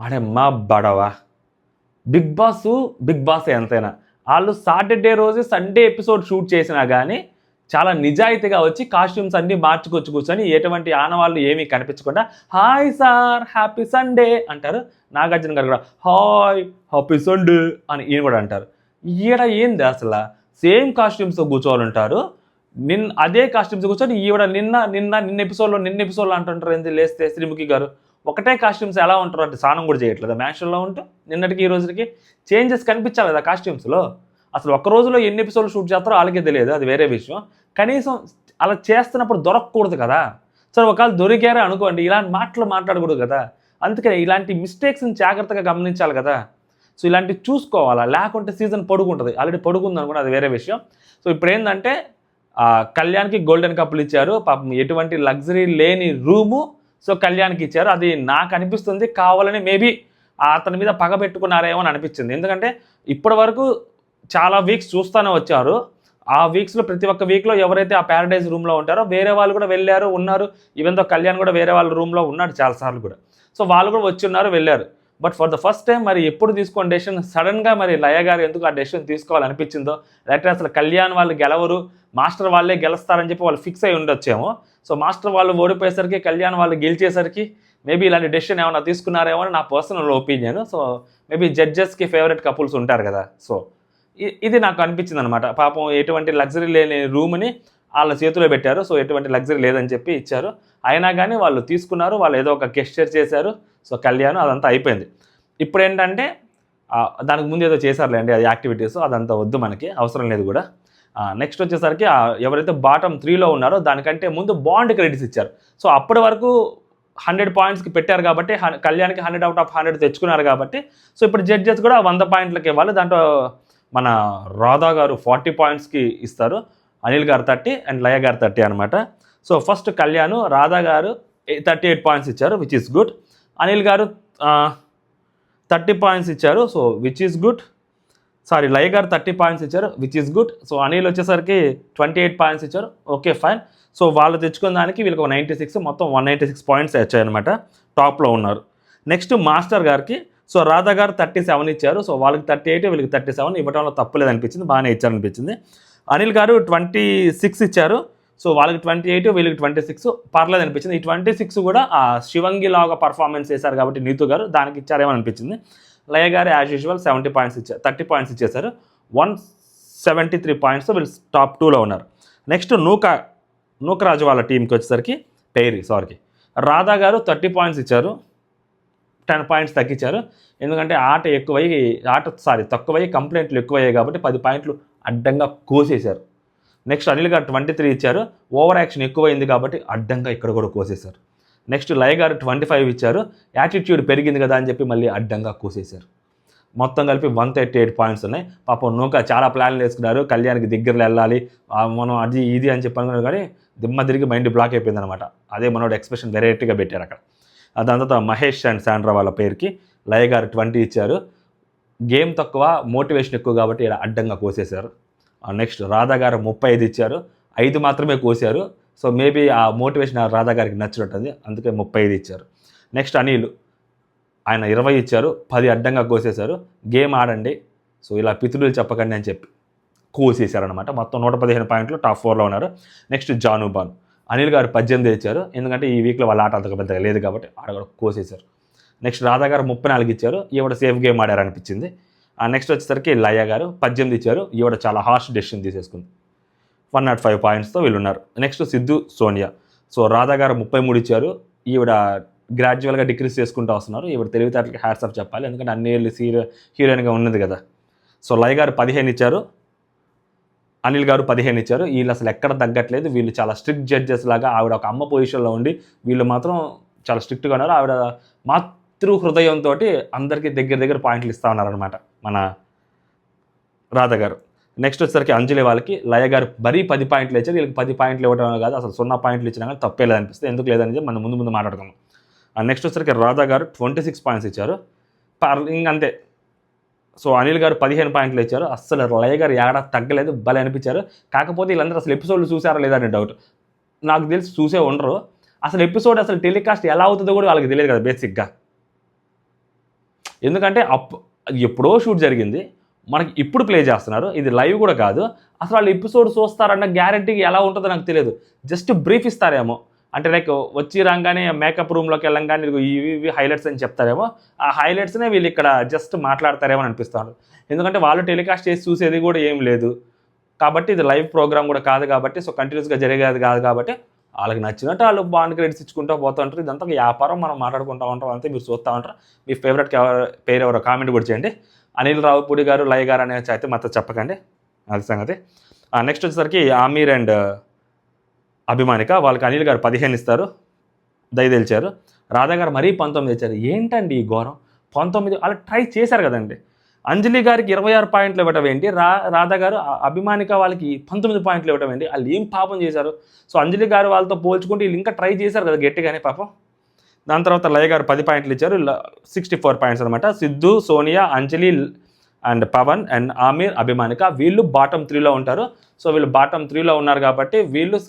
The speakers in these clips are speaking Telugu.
ఆడమ్మా బడవా బిగ్ బాస్ బిగ్ బాస్ ఎంతైనా వాళ్ళు సాటర్డే రోజు సండే ఎపిసోడ్ షూట్ చేసినా కానీ చాలా నిజాయితీగా వచ్చి కాస్ట్యూమ్స్ అన్నీ మార్చుకొచ్చి కూర్చొని ఎటువంటి ఆనవాళ్ళు ఏమీ కనిపించకుండా హాయ్ సార్ హ్యాపీ సండే అంటారు. నాగార్జున గారు కూడా హాయ్ హ్యాపీ సండే అని ఈయన కూడా అంటారు. ఈడ ఏంది అసలు సేమ్ కాస్ట్యూమ్స్తో కూర్చోవాలి ఉంటారు. అదే కాస్ట్యూమ్స్ కూర్చొని ఈవిడ నిన్న ఎపిసోడ్లో అంటుంటారు. ఏంది లేస్తే శ్రీముఖి గారు ఒకటే కాస్ట్యూమ్స్ ఎలా ఉంటారు అంటే స్నానం కూడా చేయట్లేదు మ్యాన్షన్లో ఉంటూ. నిన్నటికి ఈ రోజుకి చేంజెస్ కనిపించాలి కదా కాస్ట్యూమ్స్లో. అసలు ఒక రోజులో ఎన్ని ఎపిసోడ్లు షూట్ చేస్తారో వాళ్ళకే తెలియదు, అది వేరే విషయం. కనీసం అలా చేస్తున్నప్పుడు దొరకకూడదు కదా. సరే ఒకవేళ దొరికారా అనుకోండి, ఇలాంటి మాటలు మాట్లాడకూడదు కదా. అందుకని ఇలాంటి మిస్టేక్స్ని జాగ్రత్తగా గమనించాలి కదా. సో ఇలాంటివి చూసుకోవాలా, లేకుంటే సీజన్ పడుకుంటుంది. ఆల్రెడీ పడుకుంది అనుకోండి, అది వేరే విషయం. సో ఇప్పుడు ఏంటంటే కళ్యాణ్కి గోల్డెన్ కప్పులు ఇచ్చారు. పాపం ఎటువంటి లగ్జరీ లేని రూము సో కళ్యాణ్కి ఇచ్చారు. అది నాకు అనిపిస్తుంది కావాలని మేబీ అతని మీద పగ పెట్టుకున్నారేమో అని అనిపించింది. ఎందుకంటే ఇప్పటి వరకు చాలా వీక్స్ చూస్తూనే వచ్చారు. ఆ వీక్స్లో ప్రతి ఒక్క వీక్లో ఎవరైతే ఆ ప్యారడైజ్ రూమ్లో ఉంటారో వేరే వాళ్ళు కూడా వెళ్ళారు ఉన్నారు. ఈవెన్తో కళ్యాణ్ కూడా వేరే వాళ్ళ రూమ్లో ఉన్నాడు చాలాసార్లు కూడా. సో వాళ్ళు కూడా వచ్చి ఉన్నారు వెళ్ళారు. But for the first time మరి ఎప్పుడు తీసుకోని డెసిషన్ సడన్గా మరి లయ గారు ఎందుకు ఆ డెసిషన్ తీసుకోవాలనిపించిందో, లేకపోతే అసలు కళ్యాణ్ వాళ్ళు గెలవరు మాస్టర్ వాళ్ళే గెలుస్తారని చెప్పి వాళ్ళు ఫిక్స్ అయి ఉండొచ్చేమో. సో మాస్టర్ వాళ్ళు ఓడిపోయేసరికి కళ్యాణ్ వాళ్ళు గెలిచేసరికి మేబీ ఇలాంటి డెసిషన్ ఏమైనా తీసుకున్నారేమో అని నా పర్సనల్ ఒపీనియన్. సో మేబీ జడ్జెస్కి ఫేవరెట్ కపుల్స్ ఉంటారు కదా. సో ఇది నాకు అనిపించింది అనమాట. పాపం ఎటువంటి లగ్జరీ లేని రూమ్ని వాళ్ళ చేతిలో పెట్టారు. సో ఎటువంటి లగ్జరీ లేదని చెప్పి ఇచ్చారు. అయినా కానీ వాళ్ళు తీసుకున్నారు, వాళ్ళు ఏదో ఒక గెస్చర్ చేశారు. సో కళ్యాణ్ అదంతా అయిపోయింది. ఇప్పుడు ఏంటంటే దానికి ముందు ఏదో చేశారులేండి అది యాక్టివిటీస్, అదంతా వద్దు మనకి, అవసరం లేదు కూడా. నెక్స్ట్ వచ్చేసరికి ఎవరైతే బాటమ్ 3లో ఉన్నారో దానికంటే ముందు బాండ్ క్రెడిట్స్ ఇచ్చారు. సో అప్పటి వరకు 100 పాయింట్స్కి పెట్టారు కాబట్టి కళ్యాణ్కి 100 out of 100 తెచ్చుకున్నారు కాబట్టి సో ఇప్పుడు జడ్జెస్ కూడా 100 పాయింట్లకి ఇవ్వాలి. దాంట్లో మన రాధా గారు 40 పాయింట్స్కి ఇస్తారు, అనిల్ గారు 30 అండ్ లయ గారు 30 అనమాట. సో ఫస్ట్ కళ్యాణ్ రాధా గారు 38 పాయింట్స్ ఇచ్చారు, విచ్ ఈస్ గుడ్. అనిల్ గారు 30 పాయింట్స్ ఇచ్చారు, so which is good. Sorry Laya గారు 30 పాయింట్స్ ఇచ్చారు, which is good. So Anil వచ్చేసరికి 28 పాయింట్స్ ఇచ్చారు, ఓకే ఫైన్. సో వాళ్ళు తెచ్చుకున్న దానికి వీళ్ళకి 96, మొత్తం 196 పాయింట్స్ వచ్చాయన్నమాట. టాప్లో ఉన్నారు. నెక్స్ట్ మాస్టర్ గారికి సో రాధా గారు 37 ఇచ్చారు. సో వాళ్ళకి 38 వీళ్ళకి 37 ఇవ్వడంలో తప్పులేదు అనిపించింది, బాగానే ఇచ్చారనిపించింది. అనిల్ గారు 26 ఇచ్చారు. సో వాళ్ళకి 28 వీళ్ళకి 26 పర్లేదు అనిపించింది. ఈ 26 కూడా శివంగి లాగా పర్ఫార్మెన్స్ చేశారు కాబట్టి నీతు గారు దానికి ఇచ్చారేమో అనిపించింది. లయ గారు యాజ్ యూజువల్ 70 పాయింట్స్ ఇచ్చారు, 30 పాయింట్స్ ఇచ్చేశారు. 173 పాయింట్స్ వీళ్ళు టాప్ 2లో ఉన్నారు. నెక్స్ట్ నూకరాజు వాళ్ళ టీంకి వచ్చేసరికి రాధా గారు 30 పాయింట్స్ ఇచ్చారు, 10 పాయింట్స్ తగ్గించారు. ఎందుకంటే తక్కువయ్యి కంప్లైంట్లు ఎక్కువయ్యాయి కాబట్టి 10 పాయింట్లు అడ్డంగా కోసేశారు. నెక్స్ట్ అనిల్ గారు 23 ఇచ్చారు, ఓవర్ యాక్షన్ ఎక్కువైంది కాబట్టి అడ్డంగా ఇక్కడ కూడా కోసేశారు. నెక్స్ట్ లయ గారు 25 ఇచ్చారు, యాటిట్యూడ్ పెరిగింది కదా అని చెప్పి మళ్ళీ అడ్డంగా కోసేశారు. మొత్తం కలిపి 138 పాయింట్స్ ఉన్నాయి. పాపం నూక చాలా ప్లాన్లు వేసుకున్నారు, కళ్యాణ్కి దగ్గరలో వెళ్ళాలి మనం అది ఇది అని చెప్పి అనుకున్నారు కానీ దిమ్మ తిరిగి మైండ్ బ్లాక్ అయిపోయింది అనమాట. అదే మనోడు ఎక్స్ప్రెషన్ వెరైటీగా పెట్టారు అక్కడ. దాని తర్వాత మహేష్ అండ్ శాండ్రా వాళ్ళ పేరుకి లయ గారు 20 ఇచ్చారు. గేమ్ తక్కువ మోటివేషన్ ఎక్కువ కాబట్టి ఇలా అడ్డంగా కోసేశారు. నెక్స్ట్ రాధా గారు 35 ఇచ్చారు, 5 మాత్రమే కోసారు. సో మేబీ ఆ మోటివేషన్ రాధా గారికి నచ్చినట్టుంది, అందుకే 35 ఇచ్చారు. నెక్స్ట్ అనిల్ ఆయన 20 ఇచ్చారు, 10 అడ్డంగా కోసేశారు. గేమ్ ఆడండి, సో ఇలా పితుడులు చెప్పకండి అని చెప్పి కోసేశారనమాట. మొత్తం 115 పాయింట్లు టాప్ 4లో ఉన్నారు. నెక్స్ట్ జానుబాన్ అనిల్ గారు 18 ఇచ్చారు, ఎందుకంటే ఈ వీక్లో వాళ్ళ ఆట అంతగా పెద్దగా లేదు కాబట్టి ఆడ కూడా కోసేశారు. నెక్స్ట్ రాధా గారు 34 ఇచ్చారు, ఈవిడ సేఫ్ గేమ్ ఆడారు అనిపించింది. నెక్స్ట్ వచ్చేసరికి లయ గారు 18 ఇచ్చారు, ఈవిడ చాలా హార్ష్ డెసిషన్ తీసేసుకుంది. 105 పాయింట్స్తో వీళ్ళు ఉన్నారు. నెక్స్ట్ సిద్ధు సోనియా. సో రాధా గారు 33 ఇచ్చారు, ఈవిడ గ్రాడ్యువల్గా డిక్రీస్ చేసుకుంటూ వస్తున్నారు. ఈవిడ తెలివితేటలకి హ్యాట్స్ ఆఫ్ చెప్పాలి, ఎందుకంటే అన్ని ఏళ్ళు హీరోయిన్గా ఉన్నది కదా. సో లయ గారు 15 ఇచ్చారు, అనిల్ గారు 15 ఇచ్చారు. వీళ్ళు అసలు ఎక్కడ తగ్గట్లేదు, వీళ్ళు చాలా స్ట్రిక్ట్ జడ్జెస్ లాగా. ఆవిడ ఒక అమ్మ పొజిషన్లో ఉండి వీళ్ళు మాత్రం చాలా స్ట్రిక్ట్గా ఉన్నారు. ఆవిడ మాతృ హృదయంతో అందరికీ దగ్గర పాయింట్లు ఇస్తూ ఉన్నారనమాట మన రాధా గారు. నెక్స్ట్ వచ్చేసరికి అంజలి వాళ్ళకి లయ గారు మరీ 10 పాయింట్లు ఇచ్చారు, వీళ్ళకి 10 పాయింట్లు ఇవ్వడం కాదు, అసలు 0 పాయింట్లు ఇచ్చినా కానీ తప్పే లేదనిపిస్తుంది. ఎందుకు లేదనేది మనం ముందు మాట్లాడుకుందాం. నెక్స్ట్ వచ్చేసరికి రాధా గారు 26 పాయింట్స్ ఇచ్చారు, ఇంకంతే. సో అనిల్ గారు 15 పాయింట్లు ఇచ్చారు, అస్సలు లయ గారు ఏడా తగ్గలేదు, భలే అనిపించారు. కాకపోతే వీళ్ళందరూ అసలు ఎపిసోడ్లు చూసారా లేదా అని డౌట్. నాకు తెలిసి చూసే ఉండరు. అసలు ఎపిసోడ్ అసలు టెలికాస్ట్ ఎలా అవుతుందో కూడా వాళ్ళకి తెలియదు కదా బేసిక్గా. ఎందుకంటే అది ఎప్పుడో షూట్ జరిగింది, మనకి ఇప్పుడు ప్లే చేస్తున్నారు, ఇది లైవ్ కూడా కాదు. అసలు వాళ్ళు ఎపిసోడ్ చూస్తారన్న గ్యారంటీకి ఎలా ఉంటుందో నాకు తెలియదు. జస్ట్ బ్రీఫ్ ఇస్తారేమో, అంటే లైక్ వచ్చి రాగానే మేకప్ రూమ్లోకి వెళ్ళంగానే ఇవి హైలైట్స్ అని చెప్తారేమో, ఆ హైలైట్స్నే వీళ్ళు ఇక్కడ జస్ట్ మాట్లాడతారేమో అని అనిపిస్తారు. ఎందుకంటే వాళ్ళు టెలికాస్ట్ చేసి చూసేది కూడా ఏం లేదు కాబట్టి, ఇది లైవ్ ప్రోగ్రామ్ కూడా కాదు కాబట్టి, సో కంటిన్యూస్గా జరిగేది కాదు కాబట్టి వాళ్ళకి నచ్చినట్టు వాళ్ళు బాండ్ క్రెడిట్స్ ఇచ్చుకుంటూ పోతూ ఉంటారు. ఇదంతా వ్యాపారం, మనం మాట్లాడుకుంటూ ఉంటాం అంతే. మీరు చూస్తూ ఉంటారు. మీ ఫేవరెట్ పేరు ఎవరో కామెంట్ కూడా చేయండి. అనిల్ రావుపూడి గారు, లయ గారు అనే అయితే మాత్రం చెప్పకండి, అది సంగతి. నెక్స్ట్ వచ్చేసరికి ఆమీర్ అండ్ అభిమానిక, వాళ్ళకి అనిల్ గారు 15 ఇస్తారు, దయదెలిచారు. రాధా గారు మరీ 19 ఇచ్చారు. ఏంటండి ఈ ఘోరం? 19 అలా ట్రై చేశారు కదండి. అంజలి గారికి 26 పాయింట్లు ఇవ్వటం ఏంటి, రాధా గారు అభిమానిక వాళ్ళకి 19 పాయింట్లు ఇవ్వటం ఏంటి? వాళ్ళు ఏం పాపం చేశారు? సో అంజలి గారు వాళ్ళతో పోల్చుకుంటే వీళ్ళు ఇంకా ట్రై చేశారు కదా గట్టిగానే పాపం. దాని తర్వాత లయ గారు 10 పాయింట్లు ఇచ్చారు, 64 పాయింట్స్ అనమాట. సిద్ధు, సోనియా, అంజలి అండ్ పవన్ అండ్ ఆమీర్, అభిమానిక వీళ్ళు బాటమ్ 3లో ఉంటారు. సో వీళ్ళు బాటమ్ 3లో ఉన్నారు కాబట్టి వీళ్ళు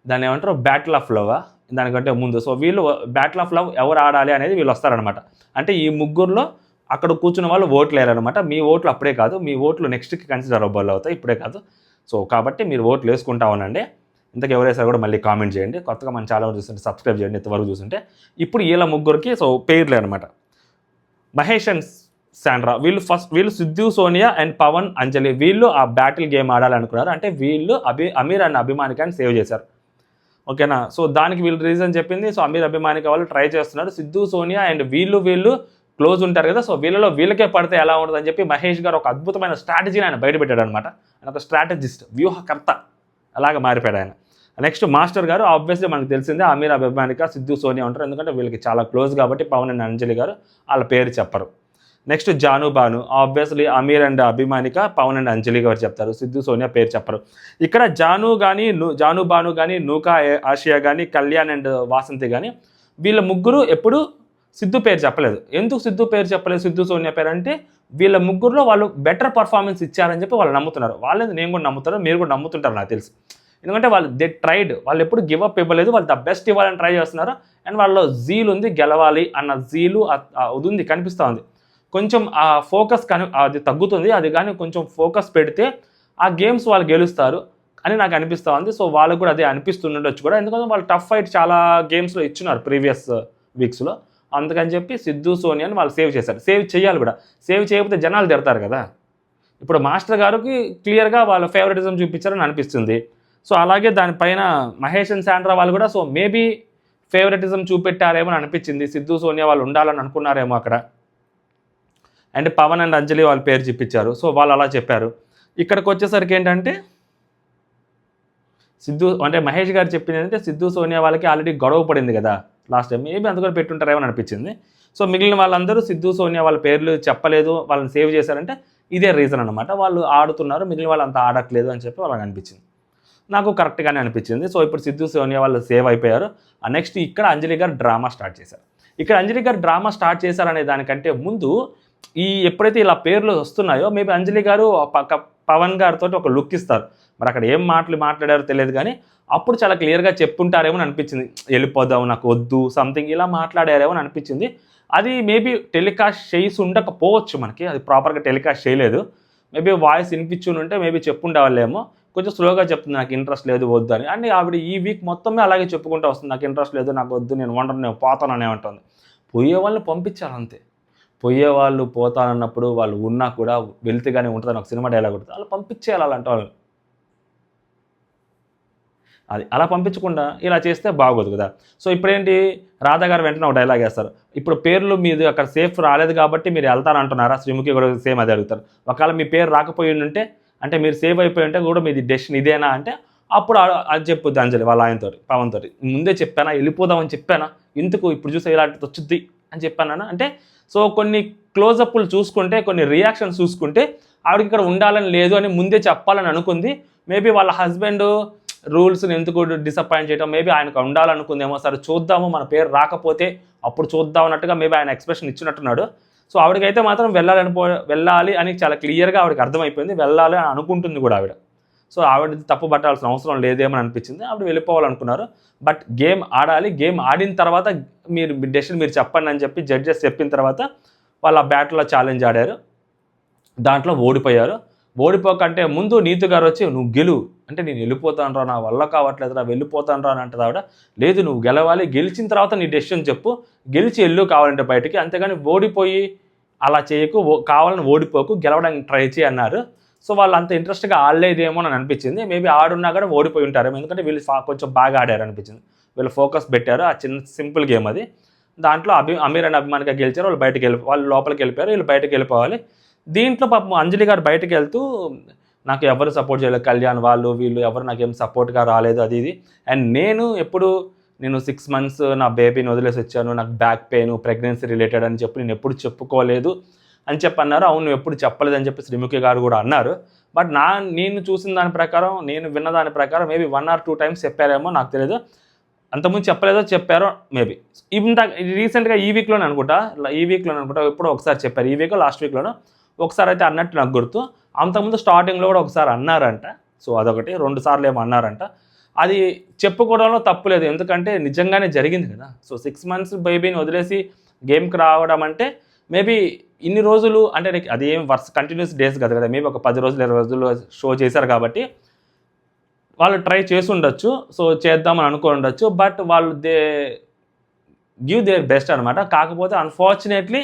దాన్ని ఏమంటారు, బ్యాటిల్ ఆఫ్ లవ్, దానికంటే ముందు. సో వీళ్ళు బ్యాటిల్ ఆఫ్ లవ్ ఎవరు ఆడాలి అనేది వీళ్ళు వస్తారనమాట. అంటే ఈ ముగ్గురులో అక్కడ కూర్చున్న వాళ్ళు ఓట్లు వేయాలన్నమాట. మీ ఓట్లు అప్పుడే కాదు, మీ ఓట్లు నెక్స్ట్కి కన్సిడర్ అవ్వాలి అవుతాయి, ఇప్పుడే కాదు. సో కాబట్టి మీరు ఓట్లు వేసుకుంటా ఉండండి. ఇంతకు ఎవరైనా కూడా మళ్ళీ కామెంట్ చేయండి. కొత్తగా మన ఛానల్ చూస్తుంటే సబ్స్క్రైబ్ చేయండి ఇంతవరకు చూస్తుంటే. ఇప్పుడు వీళ్ళ ముగ్గురికి సో పేర్లే అనమాట. మహేష్ అండ్ శాండ్రా వీళ్ళు సిద్ధు, సోనియా అండ్ పవన్, అంజలి వీళ్ళు ఆ బ్యాటిల్ గేమ్ ఆడాలనుకున్నారు. అంటే వీళ్ళు అమీర్ అండ్ అభిమానికాన్ని సేవ్ చేశారు, ఓకేనా. సో దానికి వీళ్ళు రీజన్ చెప్పింది. సో అమీర్, అభిమానిక వాళ్ళు ట్రై చేస్తున్నారు. సిద్ధు, సోనియా అండ్ వీళ్ళు క్లోజ్ ఉంటారు కదా, సో వీళ్ళకే పడితే ఎలా ఉంటుందని చెప్పి మహేష్ గారు ఒక అద్భుతమైన స్ట్రాటజీని ఆయన బయటపెట్టాడు అనమాట. ఆయన ఒక స్ట్రాటజిస్ట్, వ్యూహకర్త అలాగా మారిపోయాడు ఆయన. నెక్స్ట్ మాస్టర్ గారు, ఆబ్వియస్లీ మనకు తెలిసిందే అమీర్, అభిమానిక, సిద్ధు, సోనియా ఉంటారు. ఎందుకంటే వీళ్ళకి చాలా క్లోజ్ కాబట్టి పవన్ అండ్ అంజలి గారు వాళ్ళ పేరు చెప్పరు. Next Janu Banu, obviously Amir and Abhimanika, Pavan and Anjali గారు చెప్తారు, సిద్ధు, సోనియా పేరు చెప్పరు. ఇక్కడ జాను బాను కానీ, నూకా ఆసియా కానీ, కళ్యాణ్ అండ్ వాసంతి కానీ వీళ్ళ ముగ్గురు ఎప్పుడు సిద్ధు పేరు చెప్పలేదు. ఎందుకు సిద్ధు పేరు చెప్పలేదు, సిద్ధు, సోనియా పేరు అంటే వీళ్ళ ముగ్గురులో వాళ్ళు బెటర్ పర్ఫార్మెన్స్ ఇచ్చారని చెప్పి వాళ్ళు నమ్ముతున్నారు. వాళ్ళని నేను కూడా నమ్ముతాను, మీరు కూడా నమ్ముతుంటారు నాకు తెలుసు. ఎందుకంటే వాళ్ళు ట్రైడ్, వాళ్ళు ఎప్పుడు గివ్ అప్ ఇవ్వలేదు, వాళ్ళు ద బెస్ట్ ఇవ్వాలని ట్రై చేస్తున్నారు. అండ్ వాళ్ళలో జీల్ ఉంది, గెలవాలి అన్న జీలు ఉంది, కనిపిస్తూ ఉంది. కొంచెం ఆ ఫోకస్ అది తగ్గుతుంది, అది కానీ కొంచెం ఫోకస్ పెడితే ఆ గేమ్స్ వాళ్ళు గెలుస్తారు అని నాకు అనిపిస్తూ ఉంది. సో వాళ్ళకు కూడా అదే అనిపిస్తుండొచ్చు కూడా, ఎందుకంటే వాళ్ళు టఫ్ ఫైట్ చాలా గేమ్స్లో ఇచ్చున్నారు ప్రీవియస్ వీక్స్లో. అందుకని చెప్పి సిద్ధు, సోనియాని వాళ్ళు సేవ్ చేశారు. సేవ్ చేయాలి కూడా, సేవ్ చేయకపోతే జనాలు తిడతారు కదా. ఇప్పుడు మాస్టర్ గారికి క్లియర్గా వాళ్ళ ఫేవరెటిజం చూపించారని అనిపిస్తుంది. సో అలాగే దానిపైన మహేష్ అండ్ శాండ్రా వాళ్ళు కూడా సో మేబీ ఫేవరెటిజం చూపెట్టారేమో అని అనిపించింది. సిద్ధు, సోనియా వాళ్ళు ఉండాలని అనుకున్నారేమో అక్కడ. అండ్ పవన్ అండ్ అంజలి వాళ్ళ పేరు చూపించారు, సో వాళ్ళు అలా చెప్పారు. ఇక్కడికి వచ్చేసరికి ఏంటంటే మహేష్ గారు చెప్పింది ఏంటంటే సిద్ధు, సోనియా వాళ్ళకి ఆల్రెడీ గొడవ పడింది కదా లాస్ట్ టైం, మేబీ అందుకని పెట్టుంటారేమో అనిపించింది. సో మిగిలిన వాళ్ళందరూ సిద్ధు, సోనియా వాళ్ళ పేర్లు చెప్పలేదు, వాళ్ళని సేవ్ చేశారంటే ఇదే రీజన్ అనమాట. వాళ్ళు ఆడుతున్నారు, మిగిలిన వాళ్ళు అంత ఆడట్లేదు అని చెప్పి వాళ్ళకి అనిపించింది. నాకు కరెక్ట్గానే అనిపించింది. సో ఇప్పుడు సిద్ధు, సోనియా వాళ్ళు సేవ్ అయిపోయారు. నెక్స్ట్ ఇక్కడ అంజలి గారు డ్రామా స్టార్ట్ చేశారు. ఇక్కడ అంజలి గారు డ్రామా స్టార్ట్ చేశారనే దానికంటే ముందు ఎప్పుడైతే ఇలా పేర్లు వస్తున్నాయో మేబీ అంజలి గారు పవన్ గారితో ఒక లుక్ ఇస్తారు. మరి అక్కడ ఏం మాట్లాడారో తెలియదు కానీ అప్పుడు చాలా క్లియర్గా చెప్పుంటారేమో అని అనిపించింది. వెళ్ళిపోదాం, నాకు వద్దు, సంథింగ్ ఇలా మాట్లాడారేమో అని అనిపించింది. అది మేబీ టెలికాస్ట్ చేసి ఉండకపోవచ్చు, మనకి అది ప్రాపర్గా టెలికాస్ట్ చేయలేదు. మేబీ వాయిస్ వినిపించుని ఉంటే మేబీ చెప్పుండేవాళ్ళేమో. కొంచెం స్లోగా చెప్తుంది, నాకు ఇంట్రెస్ట్ లేదు, వద్దు అని. అంటే ఆవిడ ఈ వీక్ మొత్తమే అలాగే చెప్పుకుంటూ వస్తుంది, నాకు ఇంట్రెస్ట్ లేదు, నాకు వద్దు, నేను వండను, నేను పోతాననే ఉంటుంది. పోయే వాళ్ళని పంపించాలి అంతే. పోయేవాళ్ళు పోతానన్నప్పుడు వాళ్ళు ఉన్నా కూడా వెళ్తేగానే ఉంటుందని ఒక సినిమా డైలాగ్ ఉంటుంది, అలా పంపించేయాలి అలాంటి వాళ్ళు. అది అలా పంపించకుండా ఇలా చేస్తే బాగోదు కదా. సో ఇప్పుడేంటి, రాధా గారు వెంటనే ఒక డైలాగ్ వేస్తారు, ఇప్పుడు పేర్లు మీది అక్కడ సేఫ్ రాలేదు కాబట్టి మీరు వెళ్తారంటున్నారా, శ్రీముఖి కూడా సేమ్ అదే అడుగుతారు. ఒకవేళ మీ పేరు రాకపోయి ఉంటే, అంటే మీరు సేవ్ అయిపోయి ఉంటే కూడా మీది డెసిషన్ ఇదేనా అంటే అప్పుడు అది చెప్పుద్ది అంజలి వాళ్ళ ఆయనతో, పవన్ తోటి. ముందే చెప్పానా, వెళ్ళిపోదామని చెప్పానా, ఎందుకు ఇప్పుడు చూస్తే ఇలాంటిది వచ్చుద్ది అని చెప్పానా అంటే. సో కొన్ని క్లోజప్లు చూసుకుంటే, కొన్ని రియాక్షన్స్ చూసుకుంటే ఆవిడకి ఇక్కడ ఉండాలని లేదు అని ముందే చెప్పాలని అనుకుంది. మేబీ వాళ్ళ హస్బెండ్ రూల్స్ని ఎందుకు డిసప్పాయింట్ చేయడం, మేబీ ఆయనకు ఉండాలనుకుందేమో. సరే చూద్దాము, మన పేరు రాకపోతే అప్పుడు చూద్దాం అన్నట్టుగా మేబీ ఆయన ఎక్స్ప్రెషన్ ఇచ్చినట్టున్నాడు. సో ఆవిడకైతే మాత్రం వెళ్ళాలి అని చాలా క్లియర్గా ఆవిడకి అర్థమైపోయింది, వెళ్ళాలి అని అనుకుంటుంది కూడా ఆవిడ. సో ఆవిడ తప్పు పట్టాల్సిన అవసరం లేదేమని అనిపించింది. ఆవిడ వెళ్ళిపోవాలనుకున్నారు. బట్ గేమ్ ఆడాలి, గేమ్ ఆడిన తర్వాత మీరు డెసిషన్ మీరు చెప్పండి అని చెప్పి జడ్జెస్ చెప్పిన తర్వాత వాళ్ళు ఆ బ్యాటిల్లో ఛాలెంజ్ ఆడారు. దాంట్లో ఓడిపోయారు. ఓడిపోకంటే ముందు నీతు గారు వచ్చి నువ్వు గెలువు అంటే, నేను వెళ్ళిపోతాను రా, నా వల్ల కావట్లేదురా, వెళ్ళిపోతాను రా అని అంటది ఆవిడ. లేదు, నువ్వు గెలవాలి, గెలిచిన తర్వాత నీ డెసిషన్ చెప్పు, గెలిచి వెళ్ళు కావాలంటే బయటికి, అంతేగాని ఓడిపోయి అలా చేయకు, కావాలని ఓడిపోకు, గెలవడానికి ట్రై చేయి అన్నారు. సో వాళ్ళు అంత ఇంట్రెస్ట్గా ఆడలేదేమో అని అనిపించింది. మేబీ ఆడున్నా కూడా ఓడిపోయి ఉంటారేమో, ఎందుకంటే వీళ్ళు కొంచెం బాగా ఆడారు అనిపించింది. వీళ్ళు ఫోకస్ పెట్టారు. ఆ చిన్న సింపుల్ గేమ్ అది. దాంట్లో అమీర్ అండ్ అభిమానిగా గెలిచారు. వాళ్ళు బయటకు వాళ్ళు లోపలికి వెళ్ళిపోయారు, వీళ్ళు బయటకు వెళ్ళిపోవాలి. దీంట్లో పాపం అంజలి గారు బయటకు వెళ్తూ నాకు ఎవరు సపోర్ట్ చేయలేదు, కళ్యాణ్ వాళ్ళు వీళ్ళు ఎవరు నాకేం సపోర్ట్గా రాలేదు అది ఇది. అండ్ నేను 6 months నా బేబీని వదిలేసి వచ్చాను, నాకు బ్యాక్ పెయిన్, ప్రెగ్నెన్సీ రిలేటెడ్ అని చెప్పి నేను ఎప్పుడు చెప్పుకోలేదు అని చెప్పి అన్నారు. అవును, నువ్వు ఎప్పుడు చెప్పలేదని చెప్పి శ్రీముఖి గారు కూడా అన్నారు. బట్ నేను చూసిన దాని ప్రకారం, నేను విన్న దాని ప్రకారం మేబీ 1 or 2 times చెప్పారేమో, నాకు తెలియదు. అంతకుముందు చెప్పలేదో చెప్పారో మేబీ. ఇంత రీసెంట్గా ఈ వీక్లోనే అనుకుంటా ఎప్పుడో ఒకసారి చెప్పారు. ఈ వీక్ లాస్ట్ వీక్లోనో ఒకసారి అయితే అన్నట్టు నాకు గుర్తు. అంతకుముందు స్టార్టింగ్లో కూడా ఒకసారి అన్నారంట. సో అదొకటి, 2 సార్లు ఏమో అన్నారంట. అది చెప్పుకోవడంలో తప్పులేదు, ఎందుకంటే నిజంగానే జరిగింది కదా. సో 6 months బేబీని వదిలేసి గేమ్కి రావడం అంటే మేబీ ఇన్ని రోజులు అంటే అది ఏం కంటిన్యూస్ డేస్ కదా, మేబీ ఒక 10 రోజులు 20 రోజులు షో చేశారు కాబట్టి వాళ్ళు ట్రై చేసి ఉండొచ్చు. సో చేద్దామని అనుకో ఉండొచ్చు. బట్ వాళ్ళు గివ్ దేర్ బెస్ట్ అనమాట. కాకపోతే అన్ఫార్చునేట్లీ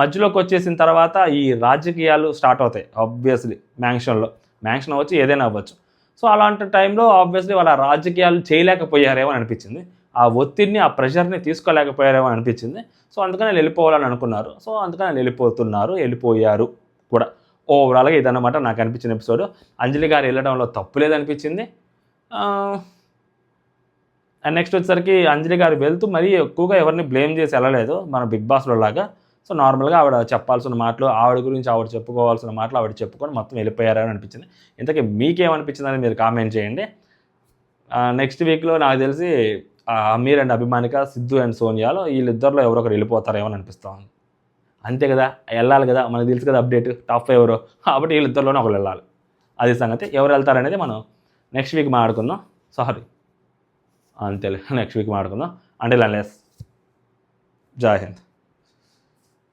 మధ్యలోకి వచ్చేసిన తర్వాత ఈ రాజకీయాలు స్టార్ట్ అవుతాయి ఆబ్వియస్లీ. మ్యాంక్షన్ అవ్వచ్చు, ఏదైనా అవ్వచ్చు. సో అలాంటి టైంలో ఆబ్వియస్లీ వాళ్ళ రాజకీయాలు చేయలేకపోయారేమో అని అనిపించింది. ఆ ఒత్తిడిని, ఆ ప్రెషర్ని తీసుకోలేకపోయారేమో అనిపించింది. సో అందుకని వెళ్ళిపోవాలని అనుకున్నారు. సో అందుకని వెళ్ళిపోయారు కూడా. ఓవరాల్గా ఇదన్నమాట నాకు అనిపించిన ఎపిసోడ్. అంజలి గారు వెళ్ళడంలో తప్పు లేదనిపించింది. అండ్ నెక్స్ట్ వచ్చేసరికి అంజలి గారు వెళ్తూ మరీ ఎక్కువగా ఎవరిని బ్లేమ్ చేసి వెళ్ళలేదు మన బిగ్ బాస్లో లాగా. సో నార్మల్గా ఆవిడ చెప్పాల్సిన మాటలు, ఆవిడ గురించి ఆవిడ చెప్పుకోవాల్సిన మాటలు ఆవిడ చెప్పుకొని మొత్తం వెళ్ళిపోయారని అనిపించింది. ఇంతకీ మీకేమనిపించిందని మీరు కామెంట్ చేయండి. నెక్స్ట్ వీక్లో నాకు తెలిసి అమీర్ అండ్ అభిమానిక, సిద్ధు అండ్ సోనియాలో వీళ్ళిద్దరిలో ఎవరొకరు వెళ్ళిపోతారేమో అని అనిపిస్తూ ఉంది. అంతే కదా, వెళ్ళాలి కదా, మనకు తెలుసు కదా అప్డేట్ టాప్ 5 ఎవరో. కాబట్టి వీళ్ళిద్దరిలోనే ఒకరు వెళ్ళాలి. అది సంగతి. ఎవరు వెళ్తారనేది మనం నెక్స్ట్ వీక్ మాట్లాడుకుందాం. అంతేలే, నెక్స్ట్ వీక్ మాట్లాడుకుందాం. అంటే జై హింద్.